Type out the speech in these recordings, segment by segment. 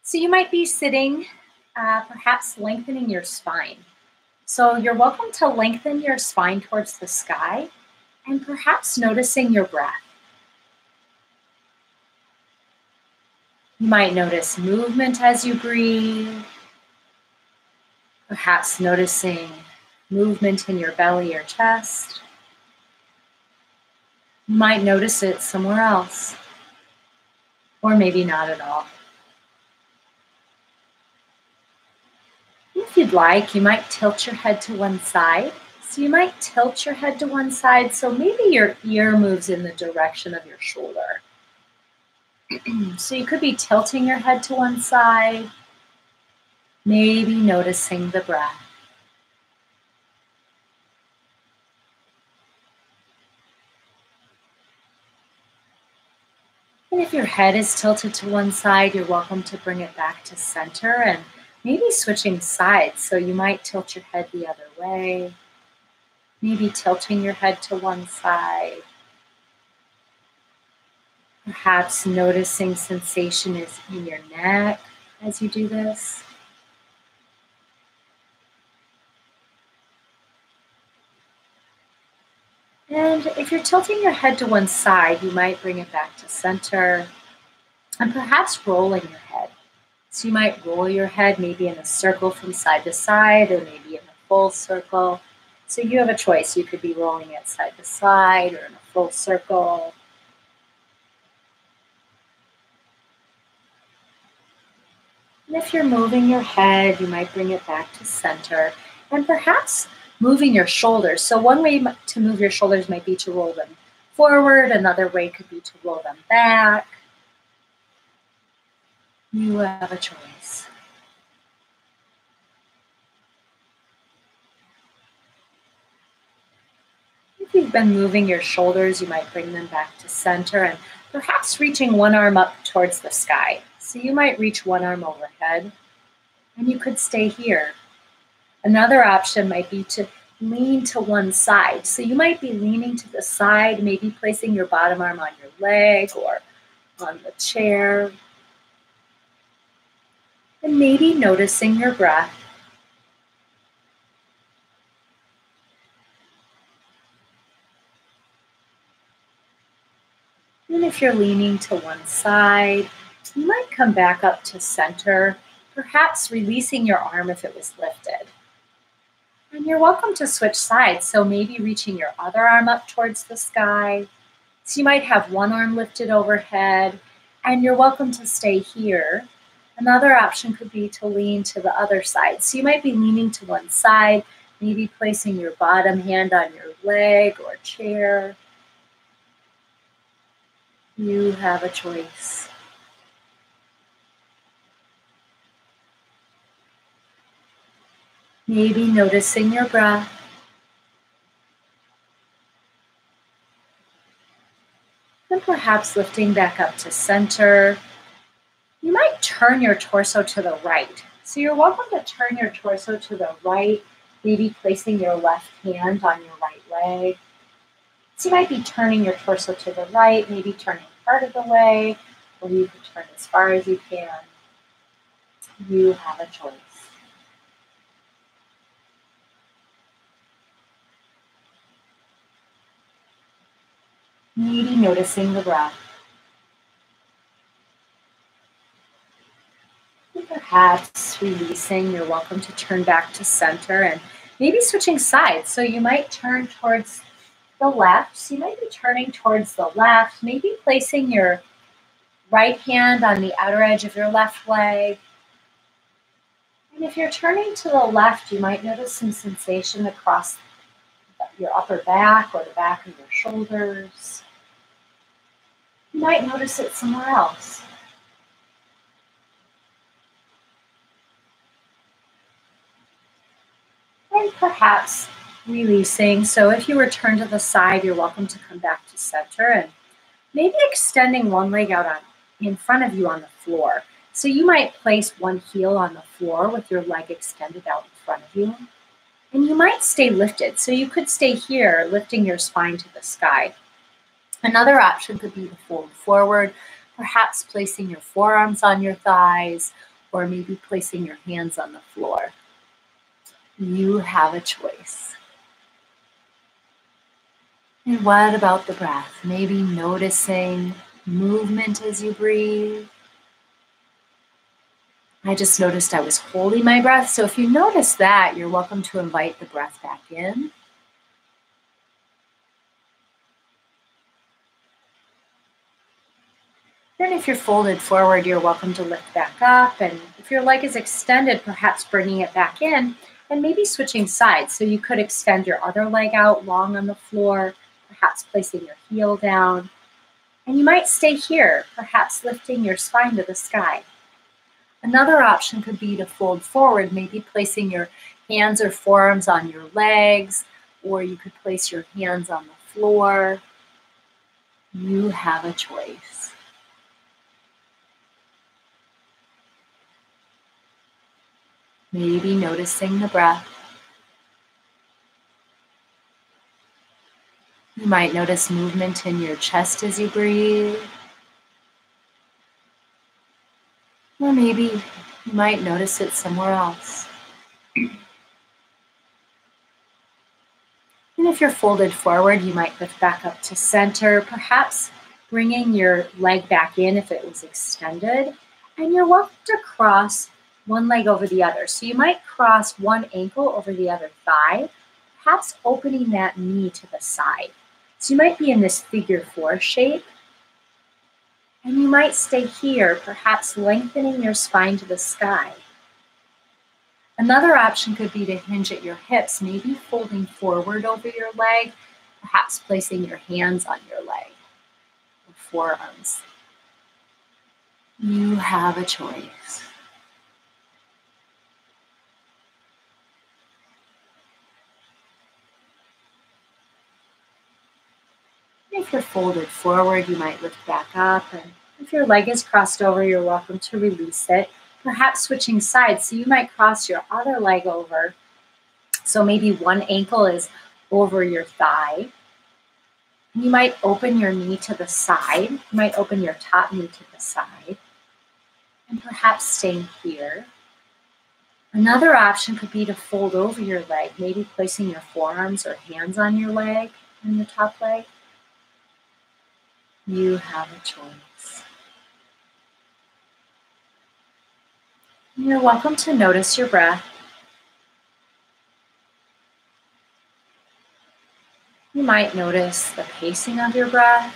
So you might be sitting, perhaps lengthening your spine. So you're welcome to lengthen your spine towards the sky and perhaps noticing your breath. You might notice movement as you breathe, perhaps noticing movement in your belly or chest. You might notice it somewhere else, or maybe not at all. If you'd like, you might tilt your head to one side. So you might tilt your head to one side, so maybe your ear moves in the direction of your shoulder. So you could be tilting your head to one side, maybe noticing the breath. And if your head is tilted to one side, you're welcome to bring it back to center and maybe switching sides. So you might tilt your head the other way, maybe tilting your head to one side. Perhaps noticing sensation is in your neck as you do this. And if you're tilting your head to one side, you might bring it back to center and perhaps rolling your head. So you might roll your head maybe in a circle from side to side or maybe in a full circle. So you have a choice. You could be rolling it side to side or in a full circle. And if you're moving your head, you might bring it back to center and perhaps moving your shoulders. So one way to move your shoulders might be to roll them forward. Another way could be to roll them back. You have a choice. If you've been moving your shoulders, you might bring them back to center and perhaps reaching one arm up towards the sky. So you might reach one arm overhead and you could stay here. Another option might be to lean to one side. So you might be leaning to the side, maybe placing your bottom arm on your leg or on the chair. And maybe noticing your breath. And if you're leaning to one side, you might come back up to center, perhaps releasing your arm if it was lifted. And you're welcome to switch sides, so maybe reaching your other arm up towards the sky. So you might have one arm lifted overhead, and you're welcome to stay here. Another option could be to lean to the other side. So you might be leaning to one side, maybe placing your bottom hand on your leg or chair. You have a choice. Maybe noticing your breath. And perhaps lifting back up to center. You might turn your torso to the right. So you're welcome to turn your torso to the right, maybe placing your left hand on your right leg. So you might be turning your torso to the right, maybe turning part of the way, or you can turn as far as you can. You have a choice. Maybe noticing the breath. And perhaps releasing, you're welcome to turn back to center and maybe switching sides. So you might turn towards the left. So you might be turning towards the left, maybe placing your right hand on the outer edge of your left leg. And if you're turning to the left, you might notice some sensation across your upper back or the back of your shoulders. You might notice it somewhere else. And perhaps releasing. So if you return to the side, you're welcome to come back to center and maybe extending one leg out in front of you on the floor. So you might place one heel on the floor with your leg extended out in front of you. And you might stay lifted. So you could stay here, lifting your spine to the sky. Another option could be to fold forward, perhaps placing your forearms on your thighs or maybe placing your hands on the floor. You have a choice. And what about the breath? Maybe noticing movement as you breathe. I just noticed I was holding my breath. So if you notice that, you're welcome to invite the breath back in. Then if you're folded forward, you're welcome to lift back up. And if your leg is extended, perhaps bringing it back in and maybe switching sides. So you could extend your other leg out long on the floor, perhaps placing your heel down. And you might stay here, perhaps lifting your spine to the sky. Another option could be to fold forward, maybe placing your hands or forearms on your legs, or you could place your hands on the floor. You have a choice. Maybe noticing the breath. You might notice movement in your chest as you breathe. Or maybe you might notice it somewhere else. And if you're folded forward, you might lift back up to center, perhaps bringing your leg back in if it was extended. And you're welcome to cross one leg over the other. So you might cross one ankle over the other thigh, perhaps opening that knee to the side. So you might be in this figure 4 shape. And you might stay here, perhaps lengthening your spine to the sky. Another option could be to hinge at your hips, maybe folding forward over your leg, perhaps placing your hands on your leg, or forearms. You have a choice. If you're folded forward, you might lift back up. And if your leg is crossed over, you're welcome to release it, perhaps switching sides. So you might cross your other leg over. So maybe one ankle is over your thigh. You might open your knee to the side. You might open your top knee to the side. And perhaps staying here. Another option could be to fold over your leg, maybe placing your forearms or hands on your leg, on your top leg. You have a choice. You're welcome to notice your breath. You might notice the pacing of your breath.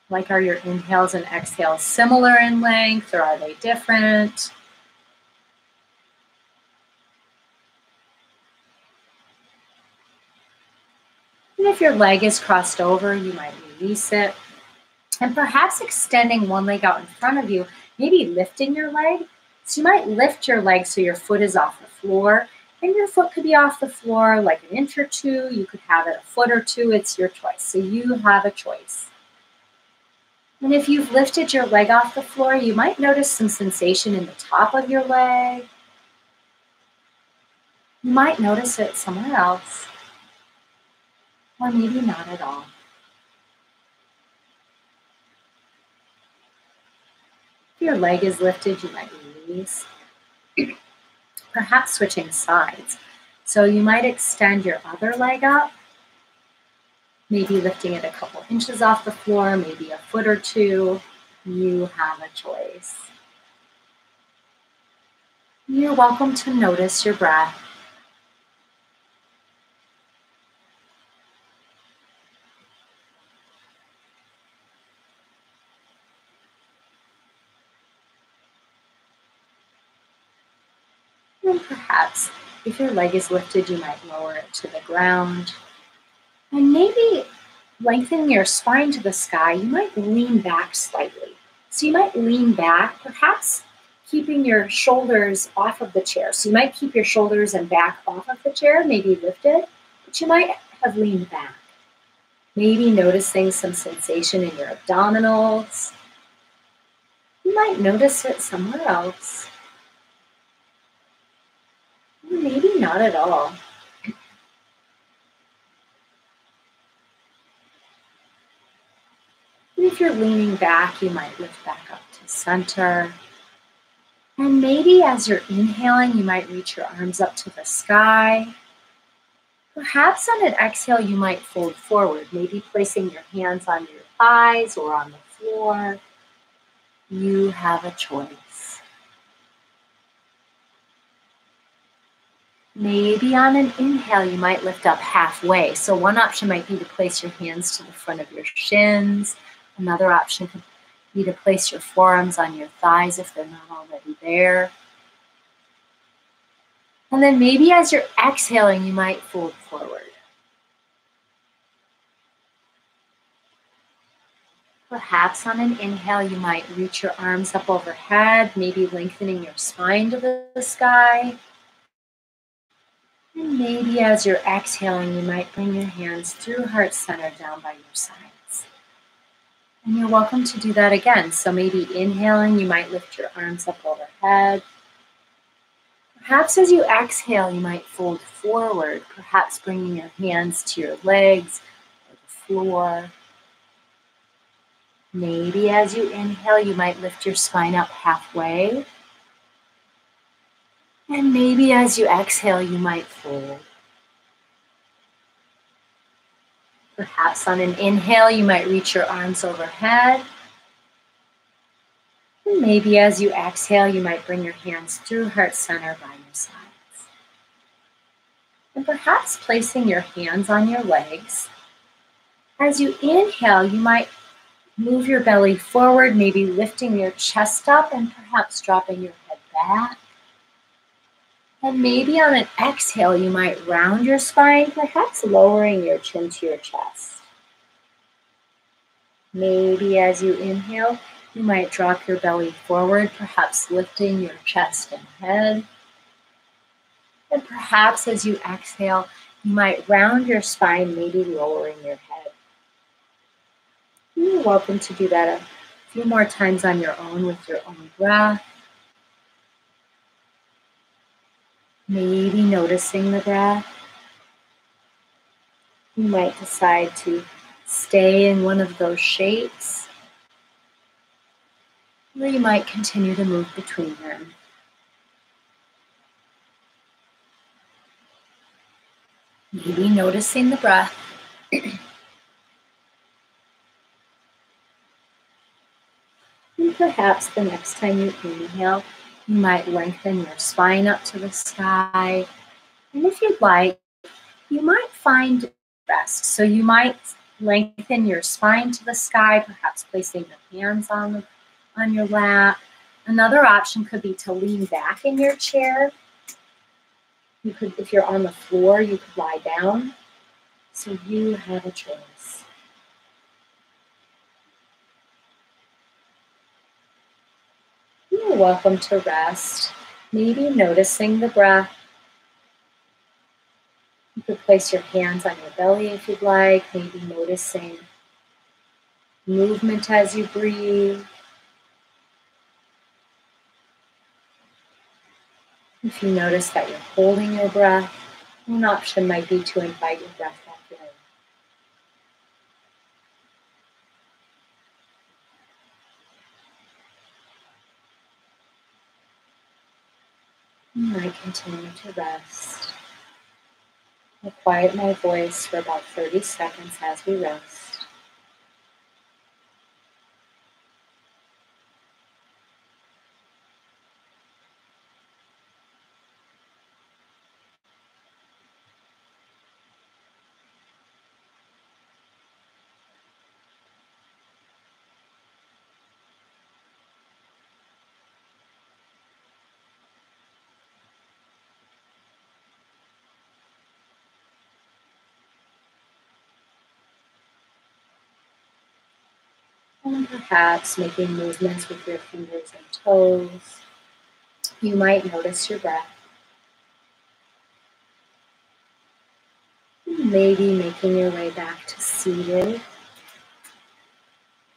Like, are your inhales and exhales similar in length, or are they different? And if your leg is crossed over, you might release it. And perhaps extending one leg out in front of you, maybe lifting your leg. So you might lift your leg so your foot is off the floor. And your foot could be off the floor like an inch or two. You could have it a foot or two. It's your choice. So you have a choice. And if you've lifted your leg off the floor, you might notice some sensation in the top of your leg. You might notice it somewhere else. Or maybe not at all. If your leg is lifted, you might release. Perhaps switching sides. So you might extend your other leg up, maybe lifting it a couple inches off the floor, maybe a foot or two. You have a choice. You're welcome to notice your breath. And perhaps if your leg is lifted, you might lower it to the ground. And maybe lengthening your spine to the sky, you might lean back slightly. So you might lean back, perhaps keeping your shoulders off of the chair. So you might keep your shoulders and back off of the chair, maybe lifted, but you might have leaned back. Maybe noticing some sensation in your abdominals. You might notice it somewhere else. Maybe not at all. And if you're leaning back, you might lift back up to center. And maybe as you're inhaling, you might reach your arms up to the sky. Perhaps on an exhale, you might fold forward, maybe placing your hands on your thighs or on the floor. You have a choice. Maybe on an inhale, you might lift up halfway. So one option might be to place your hands to the front of your shins. Another option could be to place your forearms on your thighs if they're not already there. And then maybe as you're exhaling, you might fold forward. Perhaps on an inhale, you might reach your arms up overhead, maybe lengthening your spine to the sky. And maybe as you're exhaling, you might bring your hands through heart center down by your sides. And you're welcome to do that again. So maybe inhaling, you might lift your arms up overhead. Perhaps as you exhale, you might fold forward, perhaps bringing your hands to your legs or the floor. Maybe as you inhale, you might lift your spine up halfway. And maybe as you exhale, you might fold. Perhaps on an inhale, you might reach your arms overhead. And maybe as you exhale, you might bring your hands through heart center by your sides. And perhaps placing your hands on your legs. As you inhale, you might move your belly forward, maybe lifting your chest up and perhaps dropping your head back. And maybe on an exhale, you might round your spine, perhaps lowering your chin to your chest. Maybe as you inhale, you might drop your belly forward, perhaps lifting your chest and head. And perhaps as you exhale, you might round your spine, maybe lowering your head. You're welcome to do that a few more times on your own with your own breath. Maybe noticing the breath. You might decide to stay in one of those shapes, or you might continue to move between them. Maybe noticing the breath. And perhaps the next time you inhale, you might lengthen your spine up to the sky. And if you'd like, you might find rest. So you might lengthen your spine to the sky, perhaps placing your hands on your lap. Another option could be to lean back in your chair. You could, if you're on the floor, you could lie down. So you have a choice. You're welcome to rest. Maybe noticing the breath. You could place your hands on your belly if you'd like, maybe noticing movement as you breathe. If you notice that you're holding your breath, an option might be to invite your breath back in. And I continue to rest. I'll quiet my voice for about 30 seconds as we rest. And perhaps making movements with your fingers and toes. You might notice your breath. Maybe making your way back to seated.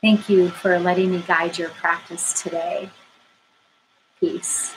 Thank you for letting me guide your practice today. Peace.